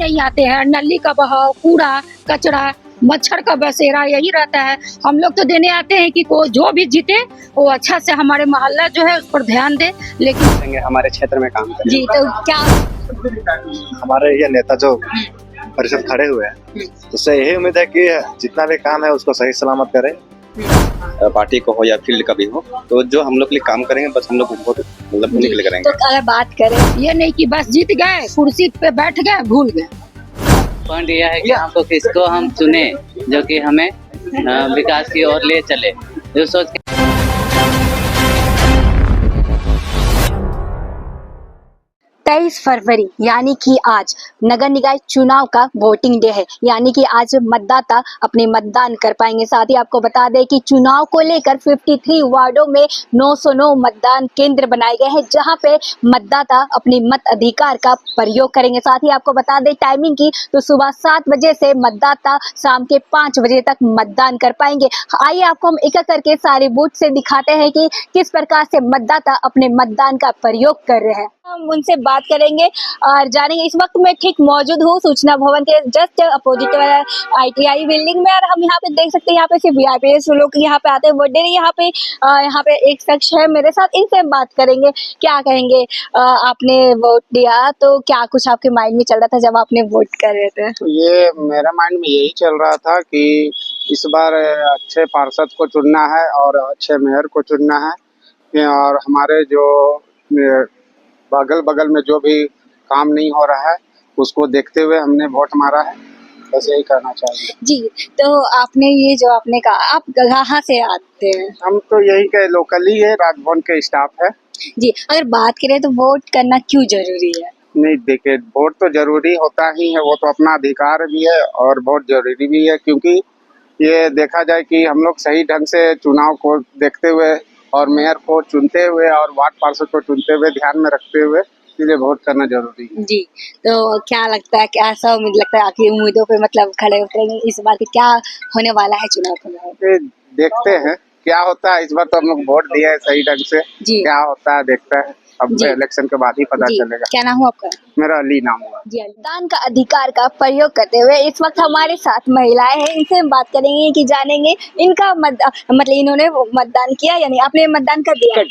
नहीं आते हैं। नली का बहाव, कूड़ा कचरा, मच्छर का बसेरा यही रहता है। हम लोग तो देने आते हैं कि को जो भी जीते वो अच्छा से हमारे मोहल्ला जो है उस पर ध्यान दे। लेकिन हमारे क्षेत्र में काम करें। जी, तो क्या हमारे ये नेता जो परिषद खड़े हुए हैं, उससे यही उम्मीद है कि जितना भी काम है उसको सही सलामत करें, पार्टी को हो या फील्ड का भी हो, तो जो हम लोग के लिए काम करेंगे बस हम लोग बहुत मतलब उन्हीं के लिए करेंगे। तो अगर बात करें ये नहीं कि बस जीत गए, कुर्सी पे बैठ गए, भूल गए। पॉइंट यह है कि हमको किसको हम चुने जो कि हमें विकास की ओर ले चले, जो सोच के 23 फरवरी यानी कि आज नगर निकाय चुनाव का वोटिंग डे है, यानी कि आज मतदाता अपने मतदान कर पाएंगे। साथ ही आपको बता दें कि चुनाव को लेकर 53 वार्डों में 909 मतदान केंद्र बनाए गए हैं, जहां पे मतदाता अपने मत अधिकार का प्रयोग करेंगे। साथ ही आपको बता दें टाइमिंग की, तो सुबह 7 बजे से मतदाता शाम के 5 बजे तक मतदान कर पाएंगे। आइए आपको हम एक एक करके सारे बूथ से दिखाते हैं कि किस प्रकार से मतदाता अपने मतदान का प्रयोग कर रहे हैं। हम उनसे बात करेंगे और जानेंगे। इस वक्त मैं ठीक मौजूद हूँ सूचना भवन के जस्ट अपोजिट ITI बिल्डिंग में, और हम यहाँ पे देख सकते हैं यहाँ पे सिर्फ VIPs लोग यहाँ पे आते हैं वोट देने। यहाँ पे एक शख्स है मेरे साथ, इनसे हम बात करेंगे। क्या कहेंगे, आपने वोट दिया तो क्या कुछ आपके माइंड में चल रहा था जब आपने वोट कर रहे थे? ये मेरा माइंड में यही चल रहा था कि इस बार अच्छे पार्षद को चुनना है और अच्छे मेयर को चुनना है, और हमारे जो बगल बगल में जो भी काम नहीं हो रहा है उसको देखते हुए हमने वोट मारा है। बस यही करना चाहिए जी, तो आपने ये जो आपने कहा, आप कहाँ से आते हैं? हम तो यही के लोकल ही है, राजभवन के स्टाफ है। जी, अगर बात करें तो वोट करना क्यों जरूरी है? नहीं देखिए, वोट तो जरूरी होता ही है, वो तो अपना अधिकार भी है और वोट जरूरी भी है, क्योंकि ये देखा जाए कि हम लोग सही ढंग से चुनाव को देखते हुए और मेयर को चुनते हुए और वार्ड पार्षद को चुनते हुए ध्यान में रखते हुए इसलिए वोट करना जरूरी है। जी, तो क्या लगता है, क्या ऐसा उम्मीद लगता है आपकी उम्मीदों पे मतलब खड़े उतरेंगे इस बार के? क्या होने वाला है चुनाव को? देखते हैं क्या होता है। इस बार तो हम लोग वोट दिया है सही ढंग से, जी। क्या होता है देखते हैं, अब जी। इलेक्शन के बाद ही पता जी, चलेगा। क्या नाम हुआ आपका? मेरा अली नाम हुआ। जी, मतदान का अधिकार का प्रयोग करते हुए इस वक्त हमारे साथ महिलाएं हैं, इनसे हम बात करेंगे कि जानेंगे इनका मतलब इन्होंने मतदान किया, यानी आपने मतदान कर दिया?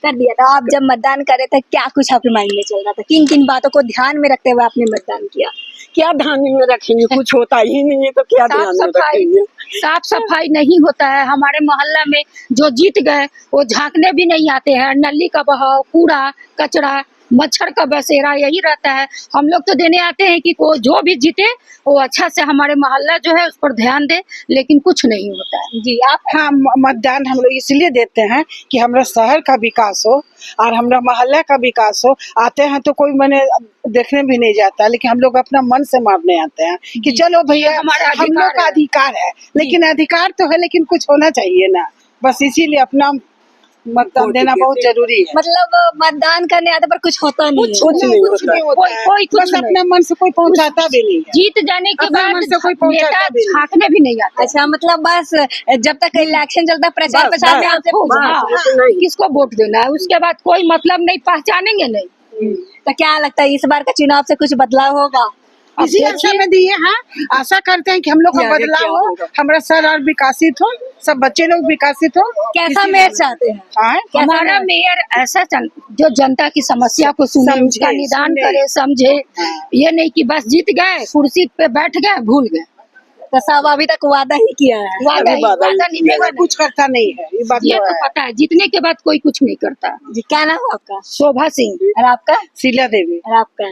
कर दिया था। आप जब मतदान कर रहे थे क्या कुछ आपके माइंड में चल रहा था? किन किन बातों को ध्यान में रखते हुए आपने मतदान किया? क्या ध्यान में रखेंगे, कुछ होता ही नहीं है तो क्या ध्यान में रखेंगे। साफ सफाई नहीं होता है हमारे मोहल्ला में। जो जीत गए वो झांकने भी नहीं आते हैं। नली का बहाव, कूड़ा कचरा, मच्छर का बसेरा यही रहता है। हम लोग तो देने आते हैं कि को जो भी जीते वो अच्छा से हमारे मोहल्ला जो है उस पर ध्यान दे, लेकिन कुछ नहीं होता है। जी, आप हाँ, मतदान हम लोग इसलिए देते हैं कि हमारा शहर का विकास हो और हमारा मोहल्ला का विकास हो। आते हैं तो कोई मैंने देखने भी नहीं जाता, लेकिन हम लोग अपना मन से मारने आते हैं कि चलो भैया हमारा हम लोग का अधिकार है, लेकिन अधिकार तो है लेकिन कुछ होना चाहिए ना। बस इसीलिए अपना मतदान देना बहुत जरूरी है। मतलब मतदान करने आते पर कुछ होता नहीं है। कुछ नहीं होता है। कोई कुछ बस अपने मन से कोई पहुंचाता भी नहीं है। जीत जाने के अपने बाद मन से कोई पहुंचाता नेता भी नहीं। झांकने भी नहीं आता। अच्छा, मतलब बस जब तक इलेक्शन चलता प्रचार प्रसार में आपसे पूछना किसको वोट देना है, उसके बाद कोई मतलब नहीं, पहचानेंगे नहीं। तो क्या लगता है इस बार का चुनाव से कुछ बदलाव होगा? इसी आशा में दिए हैं, आशा करते हैं कि हम लोग का बदलाव हो, हमारा शहर और विकसित हो, सब बच्चे लोग विकसित हो। कैसा मेयर चाहते हैं? हमारा मेयर ऐसा जो जनता की समस्या को सुने, उसका निदान करे, समझे। ये नहीं कि बस जीत गए, कुर्सी पे बैठ गए, भूल गए। तो सब अभी तक वादा ही किया है। वादा नहीं, कुछ करता नहीं है, ये बात ये तो पता है। जीतने के बाद कोई कुछ नहीं करता। जी, क्या नाम है आपका? शोभा सिंह। और आपका? शीला देवी। और आपका?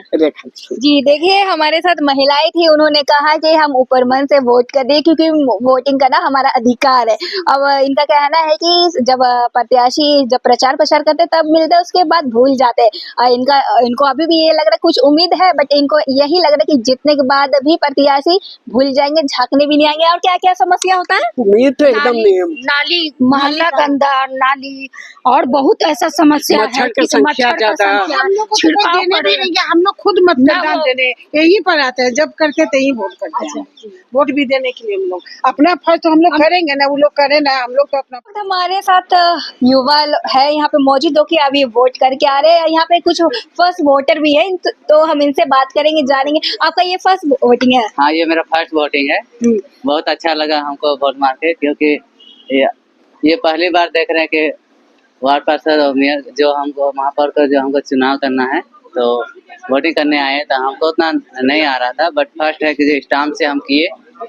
जी, देखिए हमारे साथ महिलाएं थी, उन्होंने कहा कि हम ऊपर मन से वोट कर दें क्योंकि वोटिंग करना हमारा अधिकार है। अब इनका कहना है कि जब प्रत्याशी जब प्रचार प्रसार करते तब मिलते, उसके बाद भूल जाते। इनको अभी भी ये लग रहा है, कुछ उम्मीद है, बट इनको यही लग रहा है कि जीतने के बाद भी प्रत्याशी भूल जाएंगे, झांकने भी नहीं आएंगे। और क्या क्या समस्या होता है? उम्मीद तो एकदम नहीं है। नाली मोहल्ला गंदा, नाली और बहुत ऐसा समस्या है मच्छर की कि संख्या मच्छर का ज्यादा। संख्या, हम लोग को तो छिड़काव कोई देने भी करे। नहीं है, हम लोग खुद मतदान वो- देने यही पर आते हैं, जब करते तो यही वोट करते हैं। वोट भी देने के लिए हम लोग अपना फर्ज तो हम लोग करेंगे ना, वो लोग करे ना, हम लोग तो अपना। हमारे साथ युवा है यहाँ पे मौजूद, हो कि अभी वोट करके आ रहे हैं। यहाँ पे कुछ फर्स्ट वोटर भी है, तो हम इनसे बात करेंगे, जानेंगे। आपका ये फर्स्ट वोटिंग है? हाँ, ये मेरा फर्स्ट वोटिंग है। बहुत अच्छा लगा हमको वोट मार के, क्योंकि ये पहली बार देख रहे हैं कि वार्ड पार्षद और मेयर जो हमको महापौर का जो हमको चुनाव करना है, तो वोटिंग करने आए। तो हमको उतना नहीं आ रहा था, बट फर्स्ट है कि जो स्टाम्प से हम किए,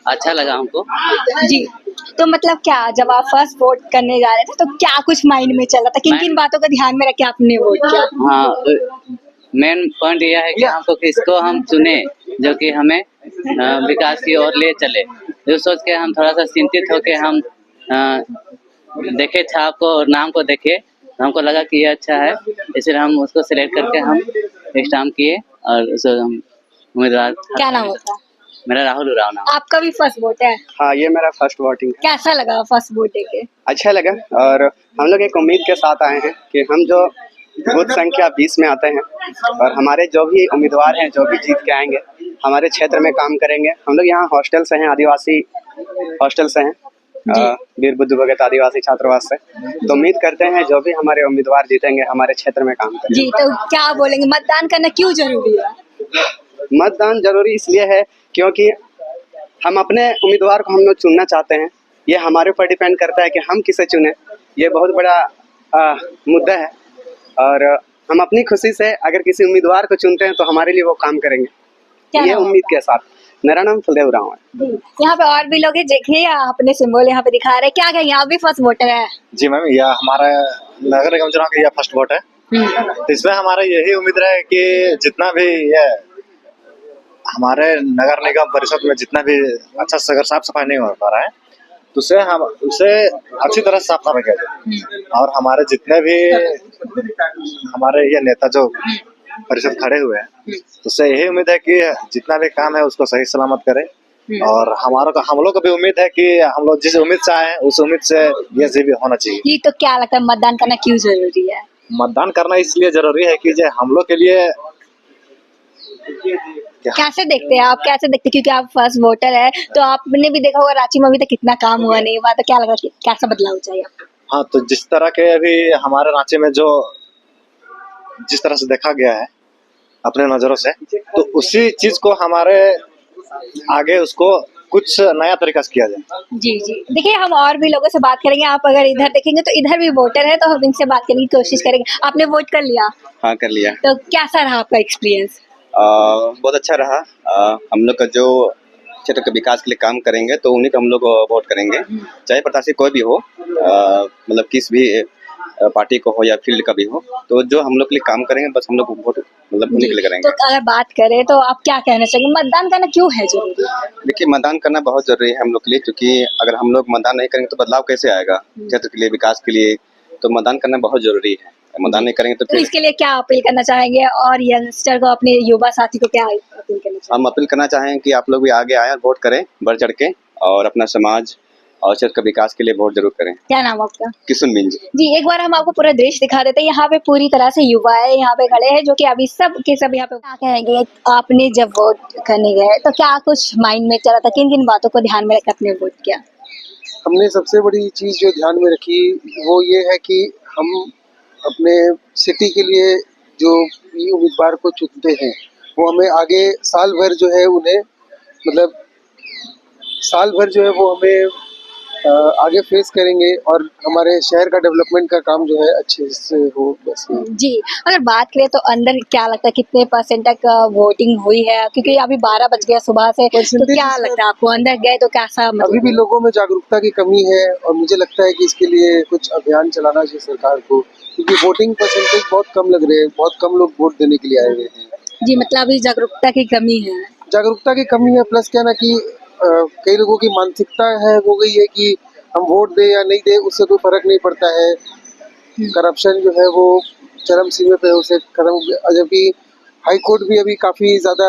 अच्छा लगा हमको। जी, तो मतलब क्या, जब आप फर्स्ट वोट करने जा रहे थे तो क्या कुछ माइंड में चल रहा था? किन किन बातों का ध्यान में रख के आपने वोट किया? हाँ, मेन पॉइंट यह है कि हमको किसको हम चुने जो कि हमें विकास की ओर ले चले। जो सोच के हम थोड़ा सा चिंतित होके हम देखे छाप को और नाम को देखे, तो हमको लगा कि ये अच्छा है, इसलिए हम उसको सिलेक्ट करके हम स्टाम्प किए और उसको हम उम्मीदवार। क्या नाम होता है? मेरा राहुल उराव नाम। आपका भी फर्स्ट वोट है? हाँ, ये मेरा फर्स्ट वोटिंग है। कैसा लगा फर्स्ट वोट देके? अच्छा लगा, और हम लोग एक उम्मीद के साथ आए हैं कि हम जो बूथ संख्या 20 में आते हैं और हमारे जो भी उम्मीदवार हैं, जो भी जीत के आएंगे, हमारे क्षेत्र में काम करेंगे। हम लोग यहाँ हॉस्टल से हैं, आदिवासी हॉस्टल से हैं, वीर बुद्ध भगत आदिवासी छात्रावास से। तो उम्मीद करते हैं जो भी हमारे उम्मीदवार जीतेंगे हमारे क्षेत्र में काम करेंगे। जी, तो क्या बोलेंगे, मतदान करना क्यों जरूरी है? मतदान जरूरी इसलिए है क्योंकि हम अपने उम्मीदवार को हम लोग चुनना चाहते हैं। ये हमारे ऊपर डिपेंड करता है कि हम किसे चुने। ये बहुत बड़ा मुद्दा है, और हम अपनी खुशी से अगर किसी उम्मीदवार को चुनते हैं तो हमारे लिए वो काम करेंगे, ये नाम उम्मीद के साथ। मेरा नाम फुलदेव राव है। यहाँ पे और भी लोग हैं, देखिए अपने सिंबल यहाँ पे दिखा रहे हैं। क्या कहेंगे, आप भी फर्स्ट वोटर है? जी मैम, यह हमारा नगर निगम चुनाव का यह फर्स्ट वोट है। तो इसमें हमारा यही उम्मीद है कि जितना भी ये हमारे नगर निगम परिषद में जितना भी अच्छा से अगर साफ सफाई नहीं हो पा रहा है, तो उसे अच्छी तरह साफ सफाई किया जाए। और हमारे जितने भी हमारे ये नेता जो परिषद खड़े हुए हैं, तो उससे यही उम्मीद है कि जितना भी काम है उसको सही सलामत करे। और हम लोग को भी उम्मीद है कि हम लोग जिस उम्मीद से आए हैं उस उम्मीद से ये भी होना चाहिए। जी, तो क्या लगता है मतदान करना क्यों जरूरी है? मतदान करना इसलिए जरूरी है कि जो हम लोग के लिए कैसे देखते हैं आप, कैसे देखते हैं? क्योंकि आप फर्स्ट वोटर है, तो आपने भी देखा होगा रांची में अभी तक कितना काम हुआ नहीं हुआ, तो क्या लगा कि कैसा बदलाव चाहिए आपको? हाँ, तो जिस तरह के अभी हमारे रांची में जो जिस तरह से देखा गया है अपने नजरों से, तो उसी चीज को हमारे आगे उसको कुछ नया तरीका से किया जाए। जी जी, देखिए हम और भी लोगों से बात करेंगे। आप अगर इधर देखेंगे तो इधर भी वोटर है, तो हम इनसे बात करने की कोशिश करेंगे। आपने वोट कर लिया, हाँ, कर लिया। तो कैसा रहा आपका एक्सपीरियंस? बहुत अच्छा रहा। हम लोग का जो क्षेत्र के विकास के लिए काम करेंगे तो उन्हीं को हम लोग वोट करेंगे, चाहे प्रत्याशी कोई भी हो, मतलब किस भी पार्टी को हो या फील्ड का भी हो। तो जो हम लोग के लिए काम करेंगे बस हम लोग वोट मतलब उन्हीं के लिए करेंगे। तो अगर बात करें तो आप क्या कहना चाहिए, मतदान करना क्यों है जरूरी? देखिए, मतदान करना बहुत जरूरी है हम लोग के लिए, क्योंकि अगर हम लोग मतदान नहीं करेंगे तो बदलाव कैसे आएगा क्षेत्र के लिए, विकास के लिए। तो मतदान करना बहुत जरूरी है। मतदान नहीं करेंगे तो तो फिर इसके लिए क्या अपील करना चाहेंगे, और यंगस्टर को, अपने युवा साथी को क्या अपील करना चाहेंगे? हम अपील करना चाहें कि आप लोग भी आगे आए और वोट करें बढ़ चढ़ के, और अपना समाज और क्षेत्र का विकास के लिए वोट जरूर करें। क्या नाम आपका? किशुन मिंज। जी, एक बार हम आपको पूरा दृश्य दिखा देते हैं। यहाँ पे पूरी तरह से युवा है, यहाँ पे खड़े हैं, जो कि अभी सब के सब यहाँ पे। क्या कहेंगे, आपने जब वोट करने गए तो क्या कुछ माइंड में चला था, किन किन बातों को ध्यान में रखकर आपने वोट किया? हमने सबसे बड़ी चीज़ जो ध्यान में रखी वो ये है कि हम अपने सिटी के लिए जो भी उम्मीदवार को चुनते हैं वो हमें आगे साल भर जो है उन्हें मतलब साल भर जो है वो हमें आगे फेस करेंगे, और हमारे शहर का डेवलपमेंट का काम जो है अच्छे से हो। बस जी, अगर बात करें तो अंदर क्या लगता है कितने % तक वोटिंग हुई है? क्योंकि अभी 12 बज गया सुबह से, तो क्या लगता है आपको, अंदर गए तो कैसा अभी भी लोगों में जागरूकता की कमी है, और मुझे लगता है कि इसके लिए कुछ अभियान चलाना चाहिए सरकार को, क्योंकि वोटिंग परसेंटेज बहुत कम लग रहे हैं, बहुत कम लोग वोट देने के लिए आए हुए हैं। जी, मतलब अभी जागरूकता की कमी है। जागरूकता की कमी है, प्लस क्या ना कि कई लोगों की मानसिकता है हो गई है कि हम वोट दें या नहीं दें उससे कोई फर्क नहीं पड़ता है। करप्शन जो है वो चरम सीमा पे है, उसे खत्म, जबकि हाई कोर्ट भी अभी काफ़ी ज़्यादा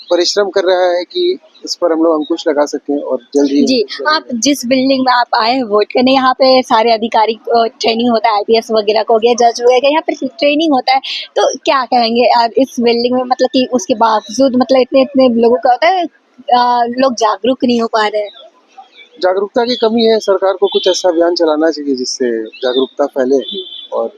परिश्रम कर रहा है कि इस पर हम लोग अंकुश लगा सकें और जल्द ही जी, आप जिस बिल्डिंग में आप आए हैं वोट करने, यहाँ पे सारे अधिकारी ट्रेनिंग होता है, आईपीएस वगैरह को हो गया, जज वगैरह का यहाँ पे ट्रेनिंग होता है, तो क्या कहेंगे इस बिल्डिंग में, मतलब कि उसके बावजूद मतलब इतने इतने लोगों का होता है, लोग जागरूक नहीं हो पा रहे हैं। जागरूकता की कमी है। सरकार को कुछ ऐसा अभियान चलाना चाहिए जिससे जागरूकता फैले और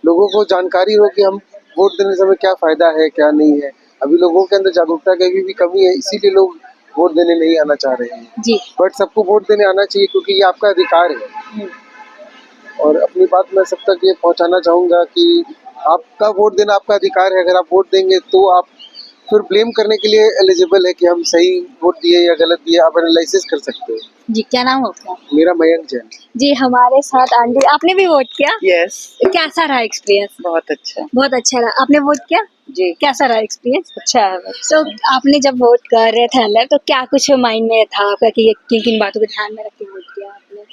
लोगों को जानकारी हो कि हम वोट देने समय क्या फायदा है क्या नहीं है। अभी लोगों के अंदर जागरूकता की अभी भी कमी है, इसीलिए लोग वोट देने नहीं आना चाह रहे हैं। जी। बट सबको वोट देने आना चाहिए क्योंकि ये आपका अधिकार है। और अपनी बात मैं सब तक ये पहुंचाना चाहूँगा कि आपका वोट देना आपका अधिकार है। अगर आप वोट देंगे तो आप फिर ब्लेम करने के लिए एलिजिबल है कि हम सही वोट दिए या गलत दिए, आप एनालिसिस कर सकते हो। जी, क्या नाम है आपका? मेरा मयंक जैन। जी, हमारे साथ आंटी, आपने भी वोट किया? यस, कैसा रहा एक्सपीरियंस? बहुत अच्छा। बहुत अच्छा रहा। आपने वोट किया? जी, कैसा रहा एक्सपीरियंस? अच्छा है। तो आपने जब वोट कर रहे थे अंदर, तो क्या कुछ माइंड में था आपका कि किन किन बातों को ध्यान में रख के वोट किया आपने?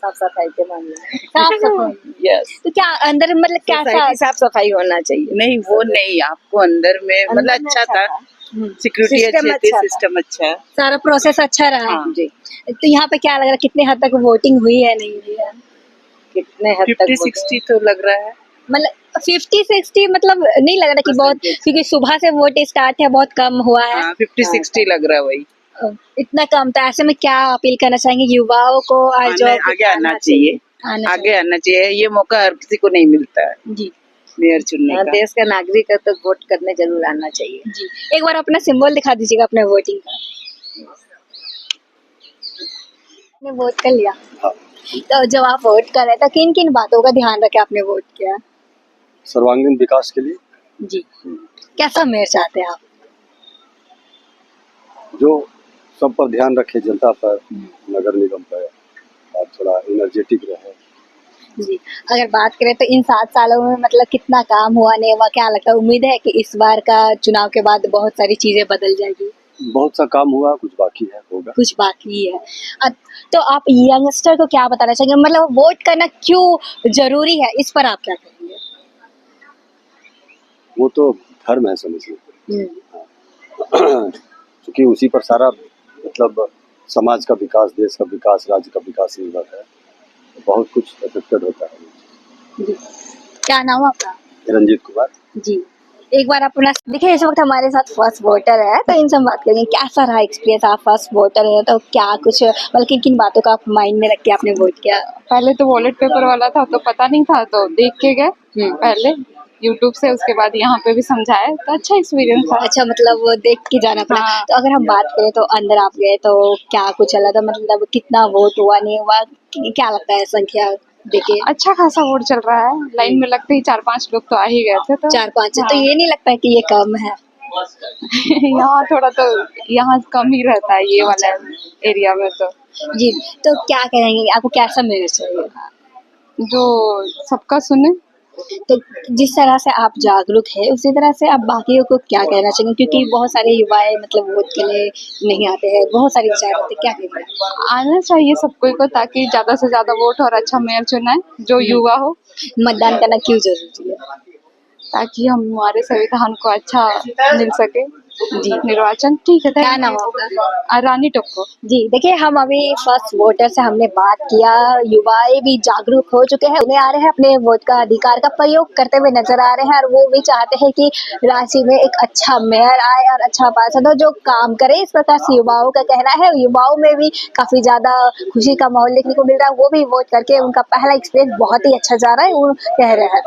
साफ सफाई के मामले में। साफ सफाई। यस, तो क्या अंदर मतलब कैसा? सोसाइटी साफ सफाई होना चाहिए। नहीं वो नहीं, आपको अंदर में मतलब अच्छा था, सिक्योरिटी सिस्टम अच्छी थी, अच्छा था। सिस्टम अच्छा है। सारा प्रोसेस अच्छा रहा। हाँ जी। तो यहाँ पे क्या लग रहा है, कितने हद तक वोटिंग हुई है नहीं हुई है? कितने हद तक 50-60 तो लग रहा है। मतलब 50-60 मतलब नहीं लग रहा कि बहुत, क्योंकि सुबह से वोट स्टार्ट है, बहुत कम हुआ है। हाँ 50-60 लग रहा है वही। इतना कम था, ऐसे में क्या अपील करना चाहेंगे युवाओं को आज जो आगे आना चाहिए, आगे आना चाहिए। ये मौका हर किसी को नहीं मिलता है जी मेयर चुनने का। देश का नागरिक है तो वोट करने जरूर आना चाहिए। जी, एक बार अपना सिंबल दिखा दीजिएगा अपने वोटिंग का। आपने वोट कर लिया? हाँ। तो जब आप वोट कर रहे थे, किन किन बातों का ध्यान रखे आपने वोट किया? सर्वांगीण विकास के लिए जी, कैसा मेयर चाहते हैं आप? जो सब पर ध्यान रखे, जनता पर, नगर निगम पर, और थोड़ा एनर्जेटिक रहे। जी, अगर बात करें तो इन 7 सालों में मतलब कितना काम हुआ नहीं हुआ, क्या लगता है, उम्मीद है कि इस बार का चुनाव के बाद बहुत सारी चीजें बदल जाएगी? बहुत सा काम हुआ, कुछ बाकी है, होगा। कुछ बाकी है। तो आप यंगस्टर को क्या बताना चाहेंगे, मतलब वोट करना क्यों जरूरी है, इस पर आप क्या कहेंगे? वो तो धर्म है समझिए, क्योंकि उसी पर सारा मतलब समाज का विकास, देश का विकास, राज्य का विकास निर्भर है। बहुत कुछ अफेक्टेड होता है। जी, क्या नाम है आपका? रंजीत कुमार। जी, एक बार अपना देखिए, इस वक्त हमारे साथ फर्स्ट वोटर है, तो इनसे हम बात करेंगे, कैसा रहा एक्सपीरियंस? आप फर्स्ट वोटर है तो क्या कुछ मतलब किन किन बातों का आप माइंड में रख के आपने वोट किया? पहले तो वॉलेट पेपर वाला था तो पता नहीं था, तो देख के गए पहले यूट्यूब से, उसके बाद यहाँ पे भी समझाया, तो अच्छा एक्सपीरियंस था। अच्छा, मतलब वो देख के जाना पड़ा। हाँ। तो अगर हम बात करें तो अंदर आप गए तो क्या कुछ चला था, मतलब कितना वोट हुआ नहीं हुआ, क्या लगता है संख्या देखे? अच्छा खासा वोट चल रहा है, लाइन में लगते ही 4-5 लोग तो आ ही गए थे। तो 4-5, तो ये नहीं लगता है कि ये कम है? यहाँ थोड़ा तो यहाँ कम ही रहता है ये वाला एरिया में। तो जी, तो क्या कहेंगे, आपको कैसा मेयर चाहिए? जो सबका सुने। तो जिस तरह से आप जागरूक है, उसी तरह से आप बाकियों को क्या कहना चाहेंगे, क्योंकि बहुत सारे युवाएं मतलब वोट के लिए नहीं आते हैं, बहुत सारे विचार होते हैं, क्या कहेंगे? आना चाहिए सबको को, ताकि ज्यादा से ज्यादा वोट और अच्छा मेयर चुनाए जो युवा हो। मतदान करना क्यों जरूरी है? ताकि हम हमारे संविधान को अच्छा मिल सके। जी, निर्वाचन ठीक है। क्या नाम आपका? रानी टोप्पो। जी, देखिए, हम अभी फर्स्ट वोटर से हमने बात किया, युवाएं भी जागरूक हो चुके हैं, उन्हें आ रहे हैं, अपने वोट का अधिकार का प्रयोग करते हुए नजर आ रहे हैं, और वो भी चाहते हैं कि रांची में एक अच्छा मेयर आए और अच्छा पार्षद हो जो काम करे। इस प्रकार से युवाओं का कहना है, युवाओं में भी काफी ज्यादा खुशी का माहौल देखने को मिल रहा है, वो भी वोट करके उनका पहला एक्सपीरियंस बहुत ही अच्छा जा रहा है, वो कह रहे हैं।